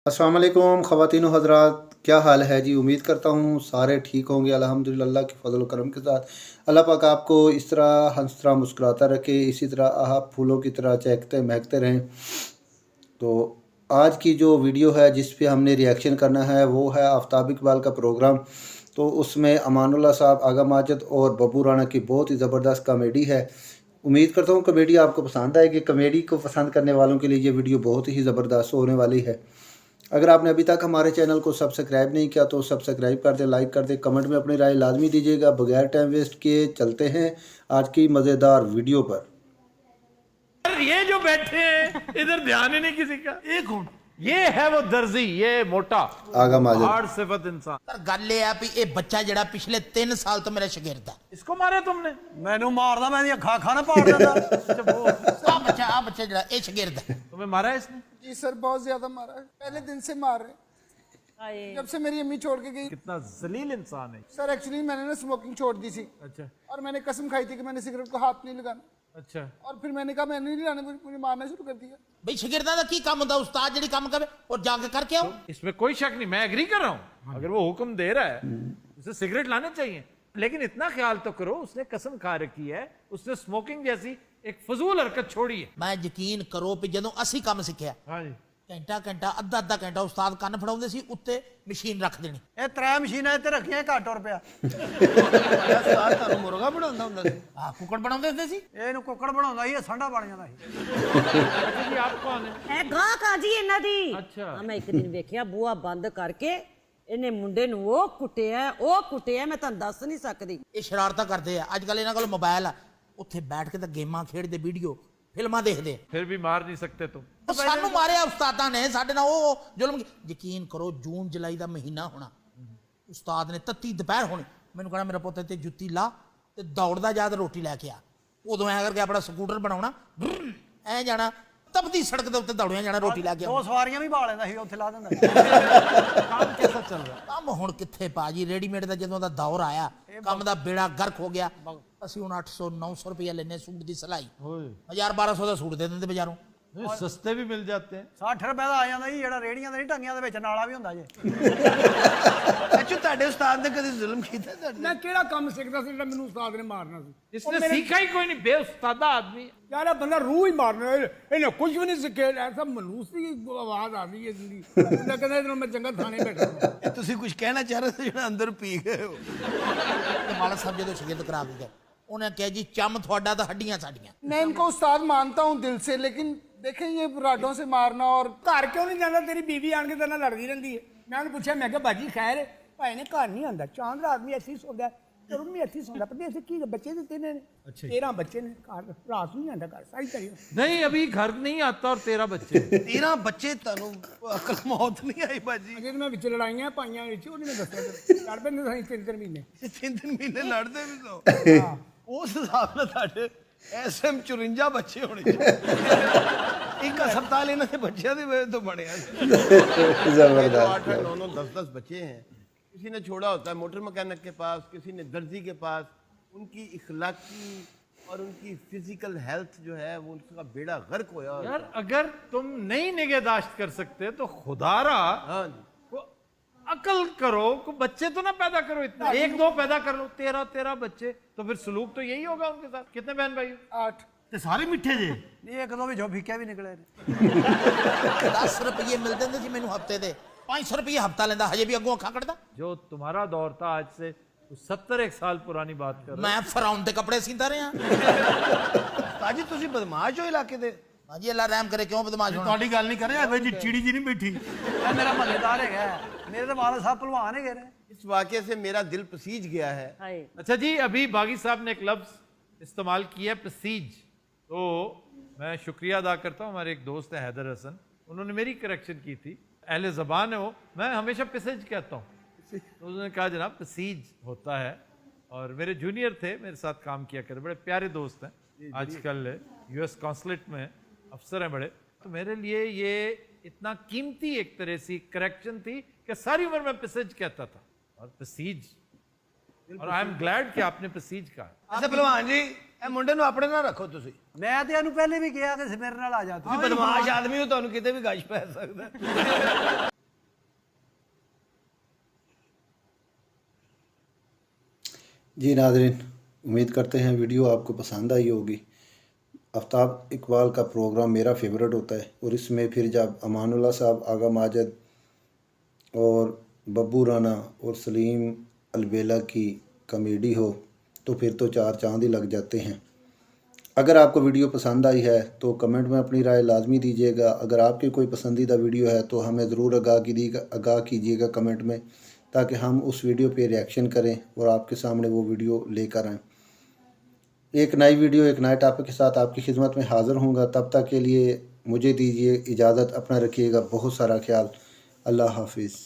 अस्सलाम वालेकुम ख़वातीन हज़रात, क्या हाल है जी। उम्मीद करता हूँ सारे ठीक होंगे अल्हम्दुलिल्लाह। अल्लाह के फ़ज़ल व करम के साथ अल्लाह पाक आपको इस तरह हंसता मुस्कुराता रखे, इसी तरह आप फूलों की तरह चहकते महकते रहें। तो आज की जो वीडियो है जिस पे हमने रिएक्शन करना है वो है आफ्ताब इकबाल का प्रोग्राम। तो उसमें अमानुल्लाह साहब, आगा माजिद और बब्बू राना की बहुत ही ज़बरदस्त कॉमेडी है। उम्मीद करता हूँ कॉमेडी आपको पसंद आएगी। कॉमेडी को पसंद करने वालों के लिए ये वीडियो बहुत ही ज़बरदस्त होने वाली है। अगर आपने अभी तक हमारे चैनल को सब्सक्राइब नहीं किया तो सब्सक्राइब कर दें, लाइक कर दें, कमेंट में अपनी राय लाजमी दीजिएगा। बगैर टाइम वेस्ट किए चलते हैं आज की मज़ेदार वीडियो पर। ये जो बैठे हैं इधर ध्यान ही नहीं किसी का। एक कौन? ये है वो दर्जी, ये मोटा आगा माजिद। हार्ड सिफत इंसान। पर गल ये है भी ये बच्चा जड़ा पिछले 3 साल तो मेरा शागिर्द है। इसको मारा तुमने? मैनू मारदा मैं अखा खाना पाड़ देता। आ बच्चा जड़ा ये शागिर्द है। तुम्हें मारा है इसने? जी सर, बहुत ज्यादा मारा है, पहले दिन से मार रहे हैं जब से मेरी अम्मी छोड़ के गई। कितना जलील इंसान है। सर एक्चुअली मैंने ना स्मोकिंग छोड़ दी थी अच्छा और मैंने कसम खाई थी कि मैंने सिगरेट को हाथ नहीं लगाना, अच्छा। और फिर मैंने कहा मैंने नहीं लाने, मुझे मारना शुरू कर दिया। भाई शागिर्दा दा की काम होता, उस्ताद जड़ी काम करे और जाके करके आओ। इसमें कोई शक नहीं, मैं एग्री कर रहा हूँ। अगर वो हुक्म दे रहा है उसे सिगरेट लाने चाहिए, लेकिन इतना ख्याल तो करो उसने कसम खा रखी है, उसने स्मोकिंग जैसी एक फजूल हरकत छोड़ी है। मैं यकीन करो भी जदों असी काम सीखिया हाँ जी। घंटा घंटा अद्धा अद्धा घंटा उस्ताद कंन फड़ाउंदे सी, उत्ते मशीन रख देनी। ਇਹ त्रै मशीनां ਇੱਥੇ ਰੱਖੀਆਂ ਘੱਟ ਰੁਪਿਆ। ਉਸਤਾਦ ਤੁਹਾਨੂੰ ਮੁਰਗਾ ਬਣਾਉਂਦਾ ਹੁੰਦਾ ਸੀ। आ कुकड़ बनाउंदे हुंदे सी। ਇਹਨੂੰ ਕੁੱਕੜ ਬਣਾਉਂਦਾ ਸੀ, ਇਹ ਸੰਡਾ ਬਣ ਜਾਂਦਾ ਸੀ। अच्छा जी, आप कौन है? ਇਹ ਗਾਂ ਕਾਜੀ ਇਹਨਾਂ ਦੀ। ਅੱਛਾ। ਹਾਂ, ਮੈਂ ਇੱਕ ਦਿਨ ਵੇਖਿਆ ਬੂਹਾ ਬੰਦ ਕਰਕੇ ਇਹਨੇ ਮੁੰਡੇ ਨੂੰ ਉਹ ਕੁੱਟਿਆ ਮੈਂ ਤੁਹਾਨੂੰ ਦੱਸ ਨਹੀਂ ਸਕਦੀ। ਇਹ ਸ਼ਰਾਰਤਾਂ ਕਰਦੇ ਆ ਅੱਜ ਕੱਲ, ਇਹਨਾਂ ਕੋਲ ਮੋਬਾਈਲ ਆ, ਉੱਥੇ ਬੈਠ ਕੇ ਤਾਂ ਗੇਮਾਂ ਖੇਡਦੇ, ਵੀਡੀਓ ਫਿਲਮਾਂ ਦੇਖਦੇ। फिर भी मार नहीं सकते तुम। ਉਹ ਸਾਨੂੰ ਮਾਰਿਆ ਉਸਤਾਦਾਂ ਨੇ, ਸਾਡੇ ਨਾਲ ਉਹ ਜ਼ੁਲਮ। ਯਕੀਨ ਕਰੋ ਜੂਨ ਜੁਲਾਈ ਦਾ ਮਹੀਨਾ ਹੋਣਾ, ਉਸਤਾਦ ਨੇ ਤੱਤੀ ਦੁਪਹਿਰ ਹੋਣੀ, ਮੈਨੂੰ ਕਹਿਣਾ ਮੇਰਾ ਪੁੱਤ ਤੇ ਜੁੱਤੀ ਲਾ ਤੇ ਦੌੜਦਾ ਜਾ ਤੇ ਰੋਟੀ ਲੈ ਕੇ ਆ। ਉਦੋਂ ਐ ਕਰਕੇ ਆਪਣਾ ਸਕੂਟਰ ਬਣਾਉਣਾ, ਐ ਜਾਣਾ ਤਪਦੀ ਸੜਕ ਦੇ ਉੱਤੇ ਦੌੜਿਆ ਜਾਣਾ, ਰੋਟੀ ਲੈ ਕੇ ਦੋ ਸਵਾਰੀਆਂ ਵੀ ਪਾ ਲੈਂਦਾ ਸੀ, ਉੱਥੇ ਲਾ ਦਿੰਦਾ। काम कैसा चल रहा है? ਕੰਮ ਹੁਣ ਕਿੱਥੇ ਭਾਜੀ, ਰੈਡੀਮੇਡ ਦਾ ਜਦੋਂ ਦਾ ਦੌਰ ਆਇਆ ਕੰਮ ਦਾ ਬੇੜਾ ਗਰਕ ਹੋ ਗਿਆ। ਅਸੀਂ ਹੁਣ 800 900 ਰੁਪਏ ਲੈਨੇ ਸੂਟ ਦੀ ਸਿਲਾਈ, 1000 1200 ਦਾ ਸੂਟ ਦੇ ਦਿੰਦੇ ਬਾਜ਼ਾਰੋਂ। नहीं, सस्ते भी मिल जाते हैं। 60 ਰੁਪਏ ਦਾ ਆ ਜਾਂਦਾ ਜੀ, ਜਿਹੜਾ ਰੇੜੀਆਂ ਦੇ ਨਹੀਂ ਟੰਗੀਆਂ ਦੇ ਵਿੱਚ ਨਾਲਾ ਵੀ ਹੁੰਦਾ ਜੇ। ਅੱਛਾ ਤੁਹਾਡੇ ਉਸਤਾਦ ਨੇ ਕਦੇ ਜ਼ੁਲਮ ਕੀਤਾ ਤੁਹਾਡੇ मैं केड़ा काम सीखता सी जेड़ा मैनू उस्ताद ने मारना सी। इसने सीखा ही कोई नहीं, बेउस्तादा आदमी। यार ये बंदा रूह ही मारना, इन्हें कुछ भी नहीं सीखे। ऐसा मनूस की आवाज आ रही है जिंदी, मैं कहता इधर मैं चंगा थाने बैठा हूं। ਇਹ ਤੁਸੀਂ ਕੁਝ ਕਹਿਣਾ ਚਾਹ ਰਹੇ ਸੀ ਜਿਹੜਾ ਅੰਦਰ ਪੀ ਗਏ ਹੋ। ਤੇ ਮਾਲਕ ਸਾਹਿਬ ਜਦੋਂ ਸ਼ਗਿਰਦ ਕਰਾ ਦਿੱਤੇ, ਉਹਨੇ ਕਿਹਾ ਜੀ ਚੰਮ ਤੁਹਾਡਾ ਤਾਂ ਹੱਡੀਆਂ ਸਾਡੀਆਂ। मैं इनको उस्ताद मानता हूँ दिल से, लेकिन देखें ये राडों से मारना। और घर क्यों नहीं जाता? तेरी बीवी आन के तेरे नाल लड़दी रहंदी है। मैं उन्हें पूछा, मैं कहा बाजी खैर है? भाई ने घर नहीं आंदा, चांद रात भी ऐसे ही सोंदा, तरुण भी ऐसे ही सोंदा, पर ऐसे की बच्चे दिते ने 13 बच्चे ने, घर रात नहीं आंदा, घर सारी तरी नहीं, अभी घर नहीं आता और 13 बच्चे। 13 ਬੱਚੇ ਤੁਹਾਨੂੰ ਅਕਲ ਮੌਤ ਨਹੀਂ ਆਈ ਬਾਜੀ? अगर मैं विच लड़ाइयां पाइयां विच उन्हें दस्सिया लड़ पैंदे सही 3 महीने। 3 ਮਹੀਨੇ ਲੜਦੇ ਵੀ ਸੋ। ਉਸ ਹਿਸਾਬ ਨਾਲ ਤੁਹਾਡੇ ਐਸਐਮ 54 ਬੱਚੇ ਹੋਣੇ ਚਾਹੀਦੇ। ਇੱਕ ਹਸਪਤਾਲ ਇਹਨਾਂ ਦੇ ਬੱਚਿਆਂ ਦੀ ਵਜ੍ਹਾ ਤੋਂ ਬਣਿਆ। ज़बरदस्त। 8 9 10 10 बच्चे हैं। किसी ने छोड़ा होता है मोटर मैकेनिक के पास, किसी ने दर्जी के पास। उनकी इखलाकी और उनकी फिजिकल हेल्थ जो है वो उसका बेड़ा गर्क होया। यार अगर तुम नहीं निगहदाश्त कर सकते तो खुदारा हाँ जी। को अकल करो, को बच्चे तो ना पैदा करो, इतना 1 2 पैदा कर लो। 13 बच्चे तो फिर सलूक तो यही होगा उनके साथ। कितने बहन भाई? 8। ਤੇ ਸਾਰੇ ਮਿੱਠੇ ਜੇ। ਨਹੀਂ ਇੱਕ ਦੋ ਵਿੱਚੋਂ ਫਿੱਕੇ ਵੀ ਨਿਕਲੇ ਨੇ। 10 ਰੁਪਏ ਮਿਲਦੇ ਹੁੰਦੇ ਸੀ ਮੈਨੂੰ ਹਫਤੇ ਦੇ, 500 ਰੁਪਏ ਹਫਤਾ ਲੈਂਦਾ, ਹਜੇ ਵੀ ਅੱਗੋਂ ਅੱਖਾਂ ਕੱਢਦਾ। जो तुम्हारा दौर था आज से 70 एक साल पुरानी बात कर रहे ਮੈਂ ਫਰਾਉਨ ਦੇ ਕੱਪੜੇ ਸੀਂਦਾ ਰਿਹਾ। ਬਾਜੀ ਤੁਸੀਂ ਬਦਮਾਸ਼ ਹੋ ਇਲਾਕੇ ਦੇ। ਹਾਂਜੀ ਅੱਲਾ ਰਹਿਮ ਕਰੇ, ਕਿਉਂ ਬਦਮਾਸ਼ ਹੋਣਾ? ਤੁਹਾਡੀ ਗੱਲ ਨਹੀਂ ਕਰ ਰਿਹਾ, ਜੀ ਚਿੜੀ ਜੀ ਨਹੀਂ ਬੈਠੀ। ਇਹ ਮੇਰਾ ਮਹੱਲੇਦਾਰ ਹੈਗਾ, ਮੇਰੇ ਤਾਂ ਵਾਲਦ ਸਾਹਿਬ ਭਲਵਾਨ ਹੈਗੇ ਨੇ। इस वाक़े से मेरा दिल पसीज गया है। ਹਾਏ अच्छा जी, अभी बागी साहब ने एक लफ्ज़ इस्तेमाल किया, पसीज। तो मैं शुक्रिया अदा करता हूँ, हमारे एक दोस्त हैं हैदर हसन, उन्होंने मेरी करेक्शन की थी। अहले ज़बान है वो, मैं हमेशा पसीज कहता हूँ, तो उन्होंने कहा जनाब पसीज होता है। और मेरे जूनियर थे, मेरे साथ काम किया कर, बड़े प्यारे दोस्त हैं, आजकल US कॉन्सुलेट में अफसर हैं बड़े। तो मेरे लिए ये इतना कीमती एक तरह से करेक्शन थी कि सारी उम्र मैं पसीज कहता था, और पसीज, और आई एम ग्लैड कि आपने पसीज कहा। ਅੱਛਾ ਭਲਵਾਨ ਜੀ ਇਹ ਮੁੰਡੇ ਨੂੰ ਆਪਣੇ ਨਾਲ ਰੱਖੋ ਤੁਸੀਂ ਮੈਂ ਤੇ ਇਹਨੂੰ ਪਹਿਲੇ ਵੀ ਕਿਹਾ ਕਿ ਮੇਰੇ ਨਾਲ ਆ ਜਾ ਤੂੰ ਤੁਸੀਂ ਬਦਮਾਸ਼ ਆਦਮੀ ਹੋ ਤੁਹਾਨੂੰ ਕਿਤੇ ਵੀ ਗਸ਼ ਪੈ ਸਕਦਾ जी नाज़रीन, उम्मीद करते हैं वीडियो आपको पसंद आई होगी। आफ्ताब इकबाल का प्रोग्राम मेरा फेवरेट होता है और इसमें फिर जब अमानुल्लाह साहब, आगा माजिद और बब्बू राना और सलीम अलबेला की कॉमेडी हो तो फिर तो चार चांद ही लग जाते हैं। अगर आपको वीडियो पसंद आई है तो कमेंट में अपनी राय लाजमी दीजिएगा। अगर आपकी कोई पसंदीदा वीडियो है तो हमें ज़रूर आगाह कीजिएगा कमेंट में, ताकि हम उस वीडियो पे रिएक्शन करें और आपके सामने वो वीडियो लेकर आएँ। एक नई वीडियो एक नए टॉपिक के साथ आपकी खिदमत में हाज़िर होऊंगा। तब तक के लिए मुझे दीजिए इजाज़त। अपना रखिएगा बहुत सारा ख्याल। अल्लाह हाफिज़।